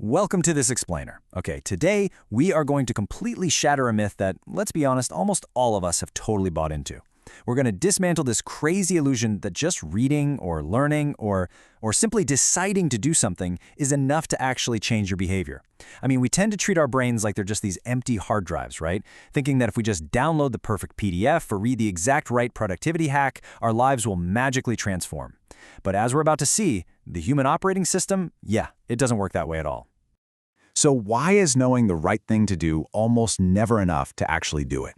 Welcome to this explainer. Okay, today we are going to completely shatter a myth that, let's be honest, almost all of us have totally bought into. We're going to dismantle this crazy illusion that just reading or learning or simply deciding to do something is enough to actually change your behavior. I mean, we tend to treat our brains like they're just these empty hard drives, right? Thinking that if we just download the perfect PDF or read the exact right productivity hack, our lives will magically transform. But as we're about to see, the human operating system, it doesn't work that way at all. So why is knowing the right thing to do almost never enough to actually do it?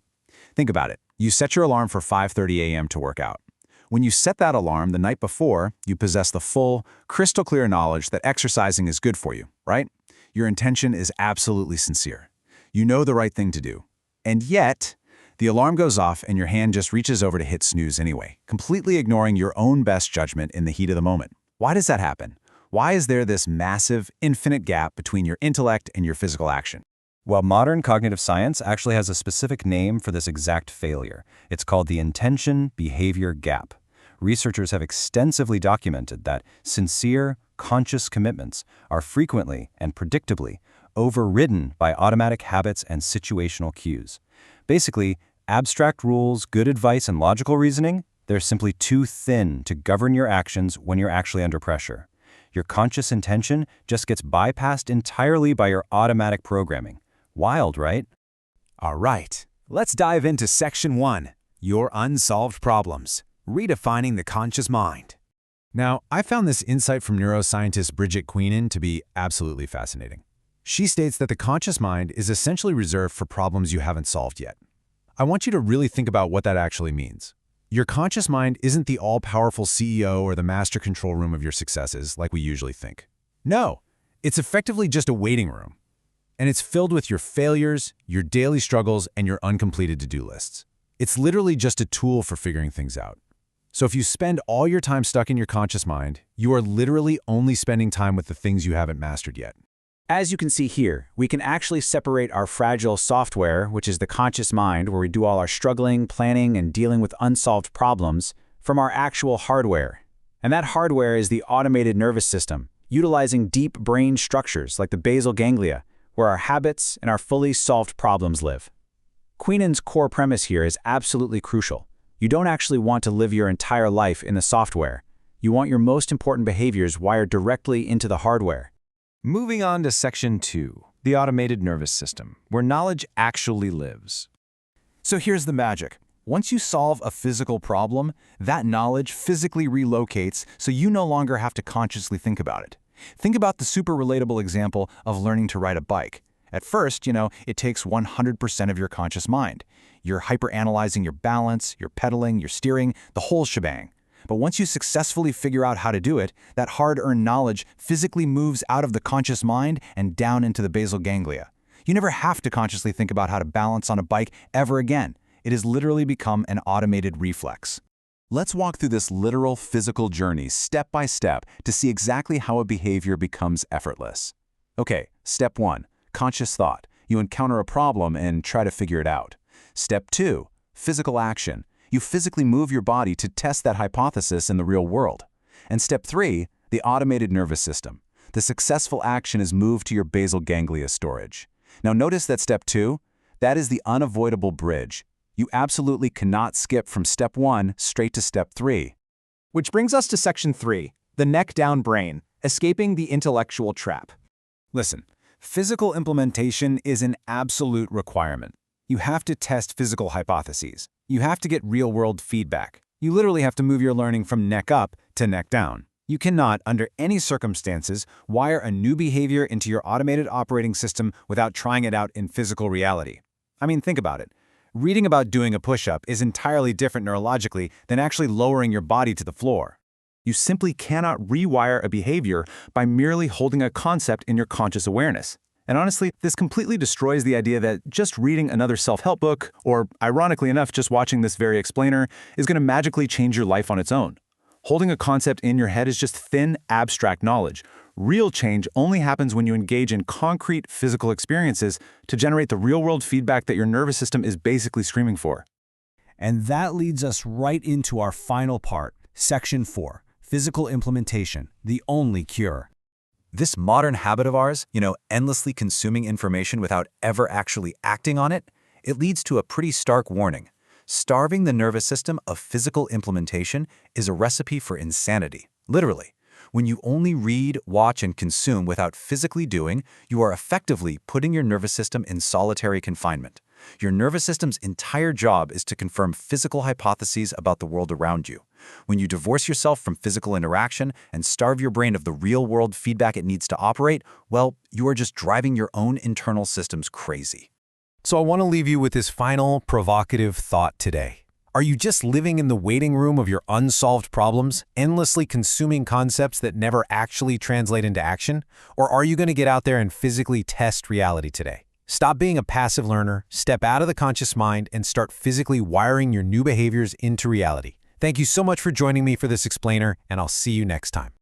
Think about it. You set your alarm for 5:30 a.m. to work out. When you set that alarm the night before, you possess the full, crystal clear knowledge that exercising is good for you, right? Your intention is absolutely sincere. You know the right thing to do. And yet, the alarm goes off and your hand just reaches over to hit snooze anyway, completely ignoring your own best judgment in the heat of the moment. Why does that happen? Why is there this massive, infinite gap between your intellect and your physical action? Well, modern cognitive science actually has a specific name for this exact failure. It's called the intention-behavior gap. Researchers have extensively documented that sincere, conscious commitments are frequently and predictably overridden by automatic habits and situational cues. Basically, abstract rules, good advice, and logical reasoning, they're simply too thin to govern your actions when you're actually under pressure. Your conscious intention just gets bypassed entirely by your automatic programming. Wild, right? All right, let's dive into Section 1, Your Unsolved Problems, Redefining the Conscious Mind. Now, I found this insight from neuroscientist Bridget Queenan to be absolutely fascinating. She states that the conscious mind is essentially reserved for problems you haven't solved yet. I want you to really think about what that actually means. Your conscious mind isn't the all-powerful CEO or the master control room of your successes like we usually think. No, it's effectively just a waiting room. And it's filled with your failures, your daily struggles, and your uncompleted to-do lists. It's literally just a tool for figuring things out. So if you spend all your time stuck in your conscious mind, you are literally only spending time with the things you haven't mastered yet. As you can see here, we can actually separate our fragile software, which is the conscious mind where we do all our struggling, planning, and dealing with unsolved problems, from our actual hardware. And that hardware is the automated nervous system, utilizing deep brain structures like the basal ganglia, where our habits and our fully solved problems live. Queenan's core premise here is absolutely crucial. You don't actually want to live your entire life in the software. You want your most important behaviors wired directly into the hardware. Moving on to Section 2, the automated nervous system, where knowledge actually lives. So here's the magic. Once you solve a physical problem, that knowledge physically relocates so you no longer have to consciously think about it. Think about the super relatable example of learning to ride a bike. At first, it takes 100% of your conscious mind. You're hyper-analyzing your balance, your pedaling, your steering, the whole shebang. But once you successfully figure out how to do it, that hard-earned knowledge physically moves out of the conscious mind and down into the basal ganglia. You never have to consciously think about how to balance on a bike ever again. It has literally become an automated reflex. Let's walk through this literal physical journey step by step to see exactly how a behavior becomes effortless. Okay, step 1, conscious thought. You encounter a problem and try to figure it out. Step 2, physical action. You physically move your body to test that hypothesis in the real world. And step 3, the automated nervous system. The successful action is moved to your basal ganglia storage. Now notice that step 2, that is the unavoidable bridge. You absolutely cannot skip from step 1 straight to step 3. Which brings us to Section 3, the neck-down brain, escaping the intellectual trap. Listen, physical implementation is an absolute requirement. You have to test physical hypotheses. You have to get real-world feedback. You literally have to move your learning from neck up to neck down. You cannot, under any circumstances, wire a new behavior into your automated operating system without trying it out in physical reality. I mean, think about it. Reading about doing a push-up is entirely different neurologically than actually lowering your body to the floor. You simply cannot rewire a behavior by merely holding a concept in your conscious awareness. And honestly, this completely destroys the idea that just reading another self-help book, or ironically enough, just watching this very explainer, is going to magically change your life on its own. Holding a concept in your head is just thin, abstract knowledge. Real change only happens when you engage in concrete physical experiences to generate the real-world feedback that your nervous system is basically screaming for. And that leads us right into our final part, Section 4, Physical Implementation, the only cure. This modern habit of ours, endlessly consuming information without ever actually acting on it, it leads to a pretty stark warning. Starving the nervous system of physical implementation is a recipe for insanity, literally. When you only read, watch, and consume without physically doing, you are effectively putting your nervous system in solitary confinement. Your nervous system's entire job is to confirm physical hypotheses about the world around you. When you divorce yourself from physical interaction and starve your brain of the real-world feedback it needs to operate, well, you are just driving your own internal systems crazy. So I want to leave you with this final provocative thought today. Are you just living in the waiting room of your unsolved problems, endlessly consuming concepts that never actually translate into action? Or are you going to get out there and physically test reality today? Stop being a passive learner, step out of the conscious mind, and start physically wiring your new behaviors into reality. Thank you so much for joining me for this explainer, and I'll see you next time.